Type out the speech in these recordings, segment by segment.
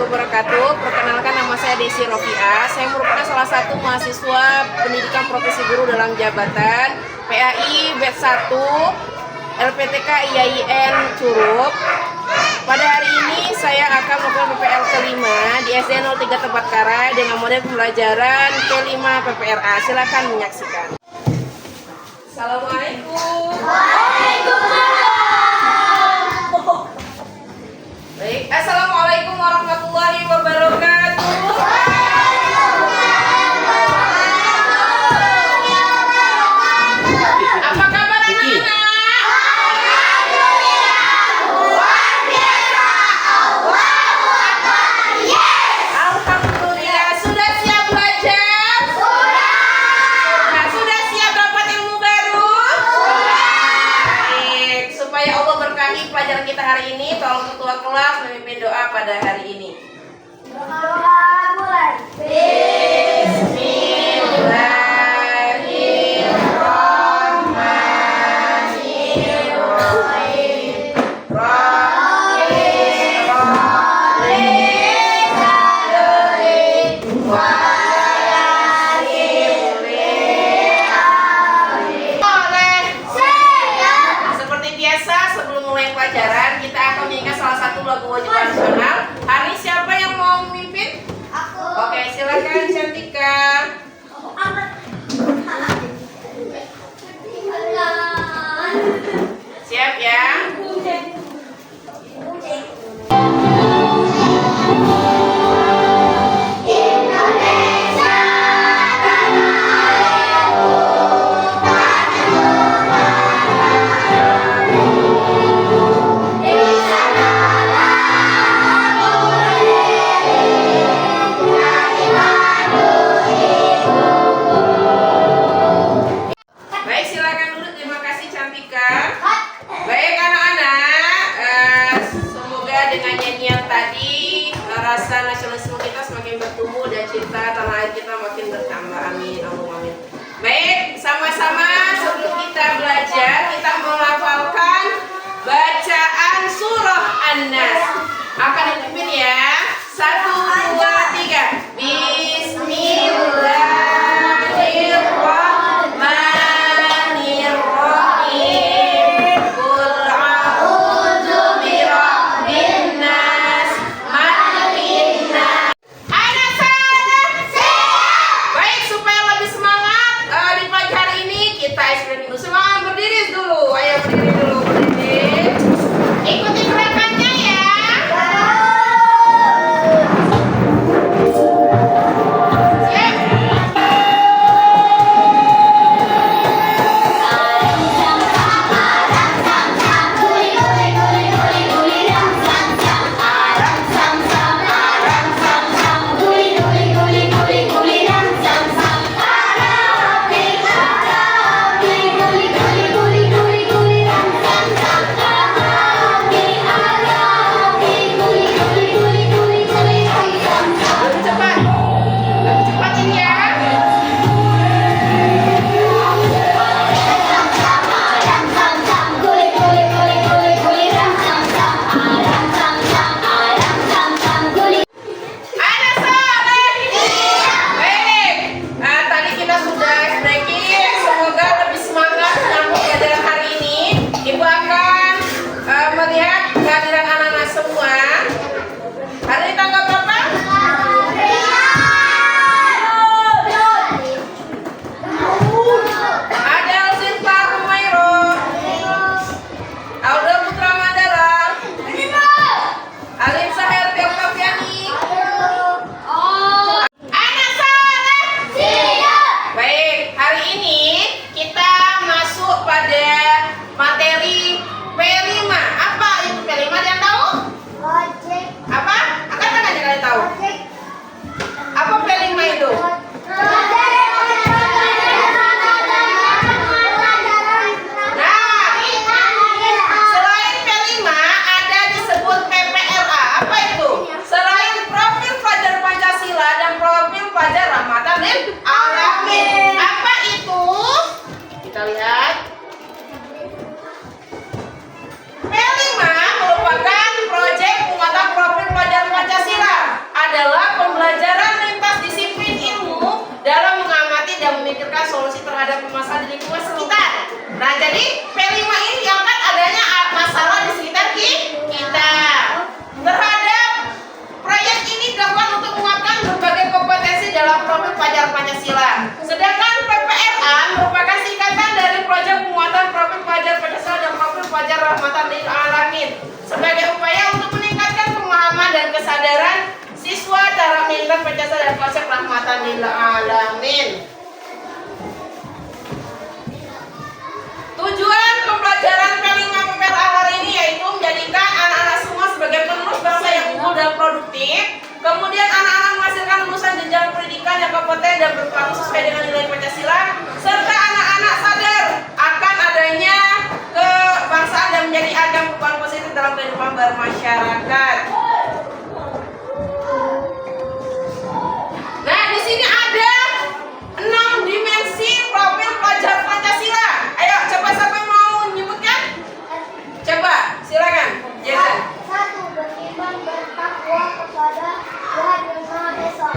wabarakatuh. Perkenalkan, nama saya Desi Rofiah. Saya merupakan salah satu mahasiswa pendidikan profesi guru dalam jabatan PAI batch 1 LPTK IAIN Curup. Pada hari ini saya akan melakukan PPL kelima di SD 03 Tebakara dengan model pembelajaran P5 PPRA. Silakan menyaksikan. Assalamualaikum. Baik, assalamualaikum warahmatullahi wabarakatuh. Apa kabar anak-anak? Alhamdulillah, sudah siap belajar? Nah, sudah siap dapat ilmu baru? Baik, supaya Allah berkahi pelajaran kita hari ini, tolong ketua kelas memimpin doa pada hari ini. Seperti biasa, sebelum mulai pelajaran, kita akan menyanyikan salah satu lagu wajib nasional. Hari siapa yang mau memimpin? Aku. Oke, silakan Cantika. Siap ya? Baik, silakan duduk. Terima kasih Cantika. Baik anak-anak, semoga dengan nyanyian tadi rasa nasionalisme kita semakin bertumbuh dan cinta tanah air kita makin bertambah. Amin, Allahumma amin. Baik, sama-sama sebelum kita belajar, kita melafalkan bacaan surah An-Nas. Akan dipimpin ya. 1, 2, 3. Bismillahirrahmanirrahim. Qul a'udzu birabbin nas, malikin nas. Anak sana. Baik, supaya lebih semangat di pagi hari ini kita explain dulu. Semangat, berdiri dulu. Ayo berdiri dulu, berdiri. Ikuti gerakannya ya. lil alamin. Tujuan pembelajaran Kelima PPLA hari ini yaitu menjadikan anak-anak semua sebagai penerus bangsa yang unggul dan produktif. Kemudian anak-anak menghasilkan lulusan jenjang pendidikan yang kompeten dan berperilaku sesuai dengan nilai Pancasila, serta anak-anak sadar akan adanya kebangsaan dan menjadi ajang perubahan positif dalam kehidupan bermasyarakat. Nah, di sini ada 6 dimensi profil pelajar Pancasila. Ayo, coba siapa yang mau menyebutkan? Coba, silakan. Jason. 1. Beriman bertakwa kepada Tuhan Yang Maha Esa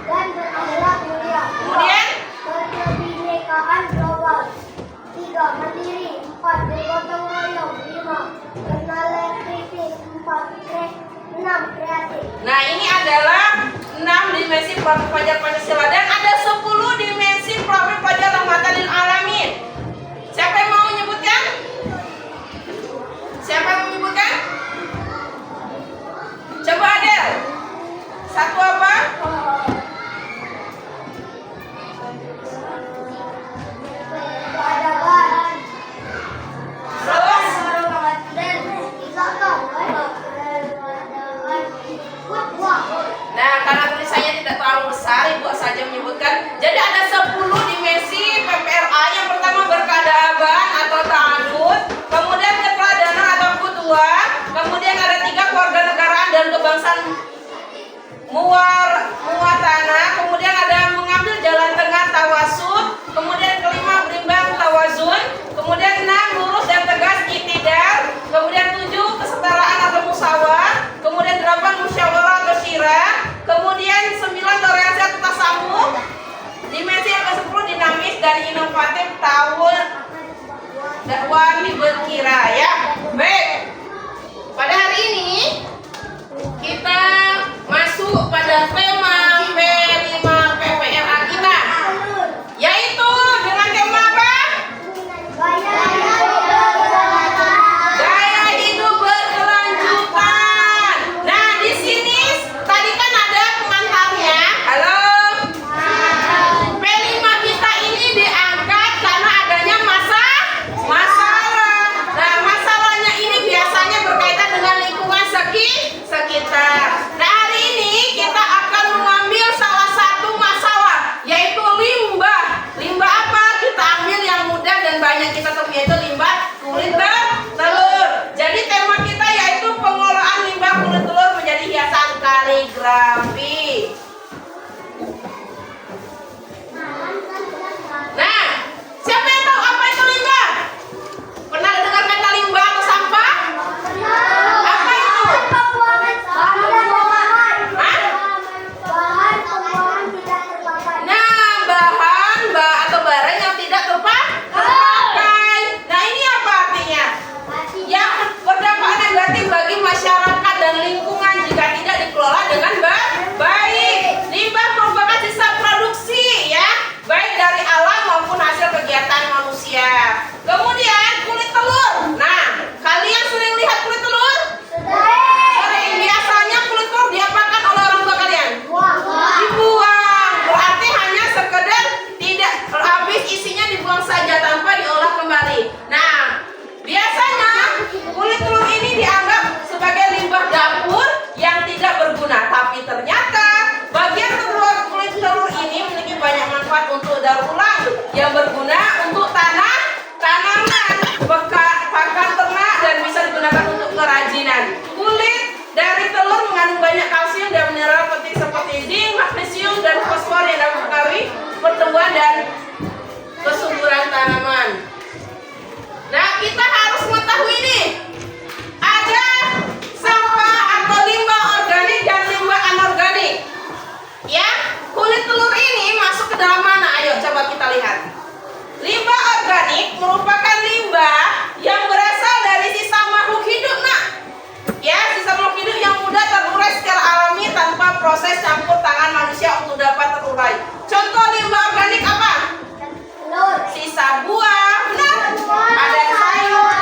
dan berakhlak mulia. Kemudian? Berkebinekaan global. 3. Mandiri. 4. Bergotong royong. 5. Bernalar-kritis. 6. Kreatif. Nah, ini adalah 6 dimensi profil pelajar Pancasila dan ada 10 dimensi profil pelajar rahmatan lil alamin. Siapa yang mau menyebutkan? Siapa yang mau menyebutkan? Coba Adel. Satu apa? Peradaban. Terus? Dan zakat. Nah, karena tulisannya tidak terlalu besar, Ibu saja menyebutkan. Jadi ada 10 dimensi PPLA. Yang pertama berkeadaban atau ta'adud, kemudian keteladanan atau kutua, kemudian ada 3 kewarganegaraan dan kebangsaan muwatana, kemudian ada mengambil jalan tengah tawasud, kemudian kelima berimbang tawazun, kemudian 6 lurus dan tegas iktidal, kemudian 7 kesetaraan atau musawah, kemudian 8 musyawarah atau syira, kemudian 9 toleransi atau tasamuh, dimensi yang ke-10 dinamis dan inovatif tahun dakwah berkira ya. Baik, pada hari ini kita masuk pada tema P5 PPLA kita, yaitu dengan tema apa? Gaya hidup berkelanjutan. Nah, di sini tadi kan ada pengantarnya. Halo. P5 kita ini diangkat karena adanya masalah. Nah, masalahnya ini biasanya berkaitan dengan lingkungan sekitar. Nah, hari ini kita akan mengambil salah satu masalah, yaitu limbah. Limbah apa? Kita ambil yang mudah dan banyak kita temui, yaitu limbah kulit telur. Jadi tema kita yaitu pengolahan limbah kulit telur menjadi hiasan kaligrafi. Nah, siapa yang tahu apa itu limbah? Pernah dengar kata limbah atau sampah? Apa itu? Nah, bahan atau barang yang tidak terpakai. Nah, ini apa artinya? Yang berdampak negatif bagi masyarakat dan lingkungan jika tidak dikelola dengan baik. Limbah merupakan sisa produksi ya, baik dari alam maupun hasil kegiatan manusia. Kemudian kulit telur. Nah, kalian sering lihat kulit telur? Sering. Biasanya kulit telur diapakan oleh orang tua kalian? Dibuang. Berarti hanya sekedar tidak habis isinya dibuang saja tanpa diolah kembali. Nah, biasanya kulit telur ini dianggap sebagai limbah dapur yang tidak berguna. Tapi ternyata bagian terluar kulit telur ini memiliki banyak manfaat untuk daur ulang yang berguna untuk tanaman, pakan ternak dan bisa digunakan untuk kerajinan. Kulit dari telur mengandung banyak kalsium dan mineral penting seperti zinc, magnesium dan fosfor yang dapat mempengaruhi pertumbuhan dan kesuburan tanaman. Nah, kita harus mengetahui ini. Ada sampah atau limbah organik dan limbah anorganik. Ya, kulit telur ini masuk ke dalam mana? Ayo coba kita lihat. Limbah organik merupakan limbah yang berasal dari sisa makhluk hidup, nak. Ya, sisa makhluk hidup yang mudah terurai secara alami tanpa proses campur tangan manusia untuk dapat terurai. Contoh limbah organik apa? Sisa buah, benar? Ada sayur,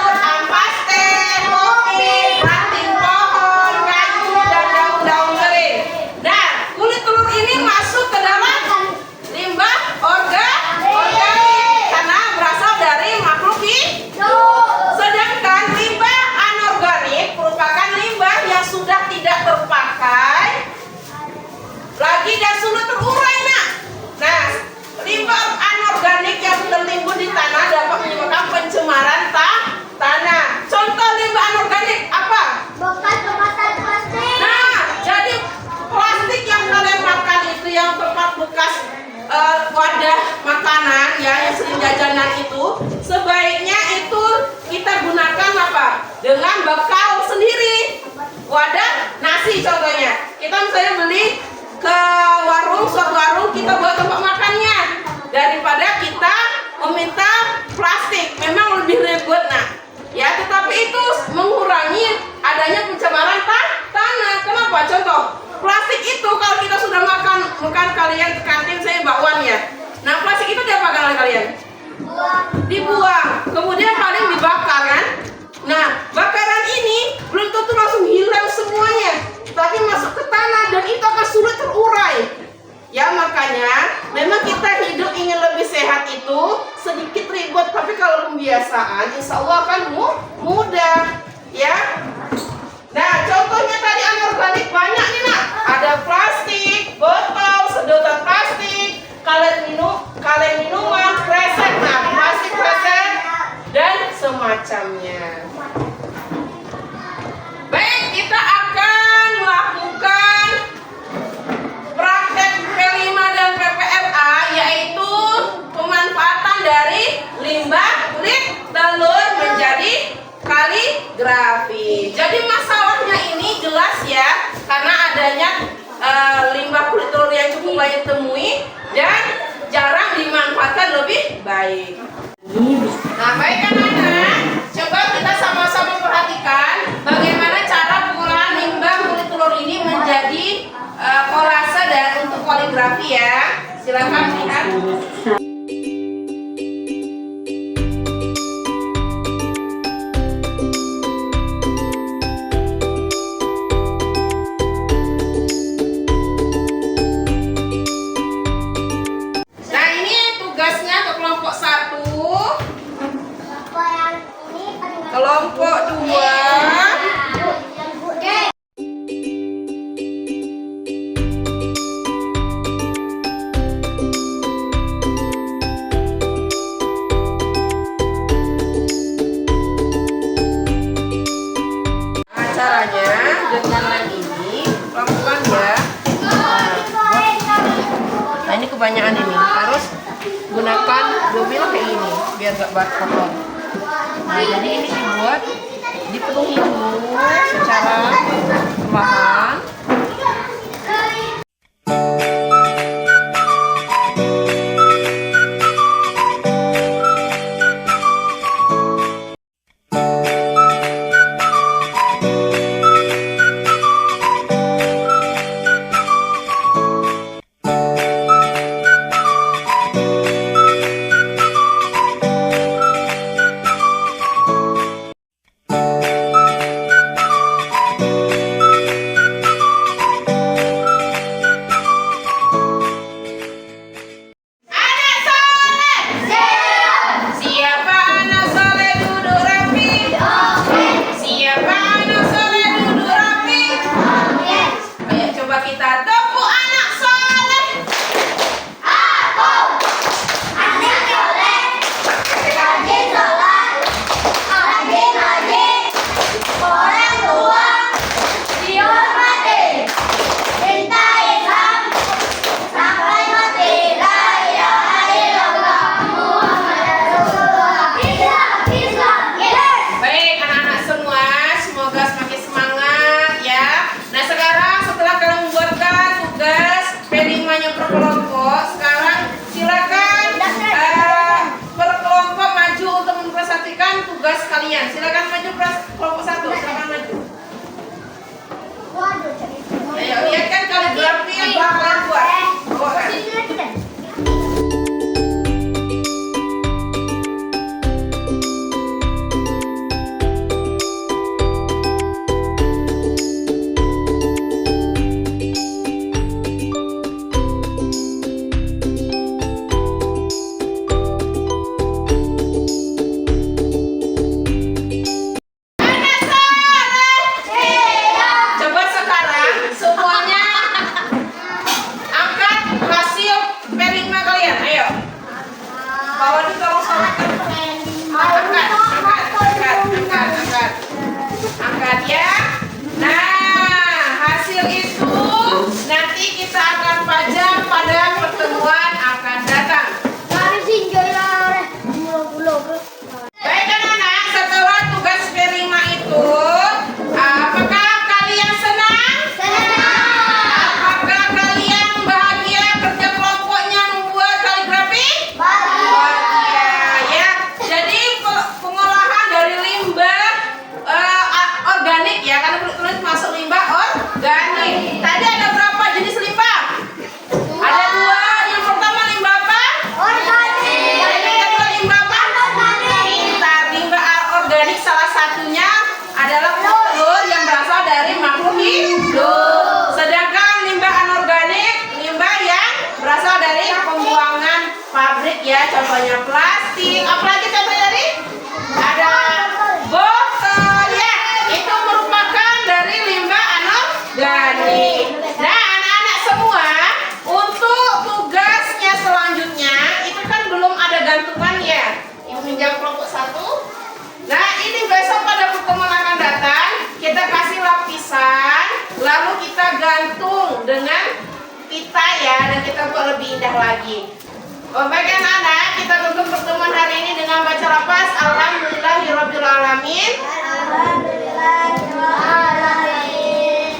jajanan itu sebaiknya itu kita gunakan apa? Dengan bekal sendiri. Wadah nasi contohnya. Kita misalnya beli ke warung, suatu warung, kita buat tempat makannya daripada kita meminta plastik. Memang lebih ribet, nah ya, tetapi itu mengurangi adanya pencemaran tanah. Kenapa? Contoh plastik itu kalau kita sudah makan kalian ke kantin, saya bakwan ya. Nah plastik itu diapakan oleh kalian? Dibuang, kemudian paling dibakar kan. Nah bakaran ini belum tentu langsung hilang semuanya, tapi masuk ke tanah dan itu akan sulit terurai. Ya makanya memang kita hidup ingin lebih sehat itu sedikit ribet, tapi kalau pembiasaan insya Allah akan mudah ya. Nah contohnya tadi anorganik banyak nih nak. Ada plastik, botol, sedotan plastik, kaleng minuman, kresek, nah plastik kresek dan semacamnya. Baik, kita akan melakukan praktek P5 dan PPLA, yaitu pemanfaatan dari limbah kulit telur menjadi kaligrafi. Jadi masalahnya ini jelas ya, karena adanya limbah kulit telur yang cukup banyak temui dan jarang dimanfaatkan lebih baik. Nah baik anak-anak, coba kita sama-sama perhatikan bagaimana cara pengolahan limbah kulit telur ini menjadi kolase dan untuk kaligrafi ya. Silakan lihat. Nah ini tugasnya untuk kelompok 1, kelompok 2. Caranya dengan lem ini pelan-pelan ya. Nah ini kebanyakan ini harus gunakan mobil kayak ini biar gak kotor. Nah jadi ini dibuat dipenuhi dulu secara perlahan. banyak plastik. Apalagi contohnya tadi? Ada botol ya. Itu merupakan dari limbah anorganik. Nah, anak-anak semua, untuk tugasnya selanjutnya itu kan belum ada gantungan ya. Ibu pinjam kelompok 1. Nah, ini besok pada pertemuan akan datang, kita kasih lapisan, lalu kita gantung dengan pita ya, dan kita buat lebih indah lagi. Baik anak-anak, kita tutup pertemuan hari ini dengan baca lapas Alhamdulillahirrabbilalamin.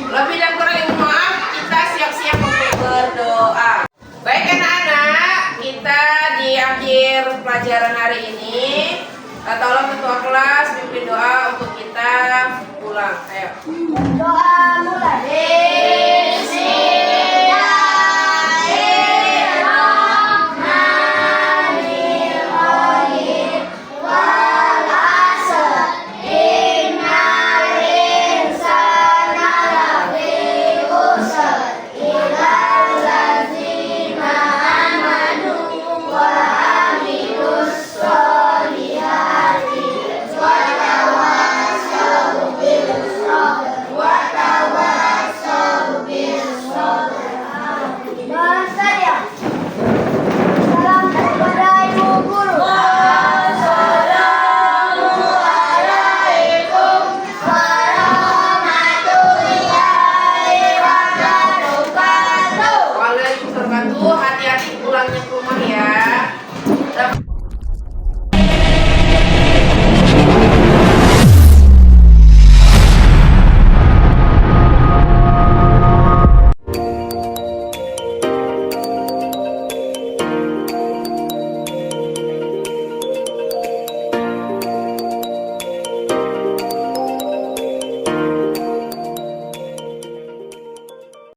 Lebih dan kurang yang maaf, kita siap-siap untuk berdoa. Baik anak-anak, kita di akhir pelajaran hari ini, tolong ketua kelas pimpin doa untuk kita pulang. Ayo. Doa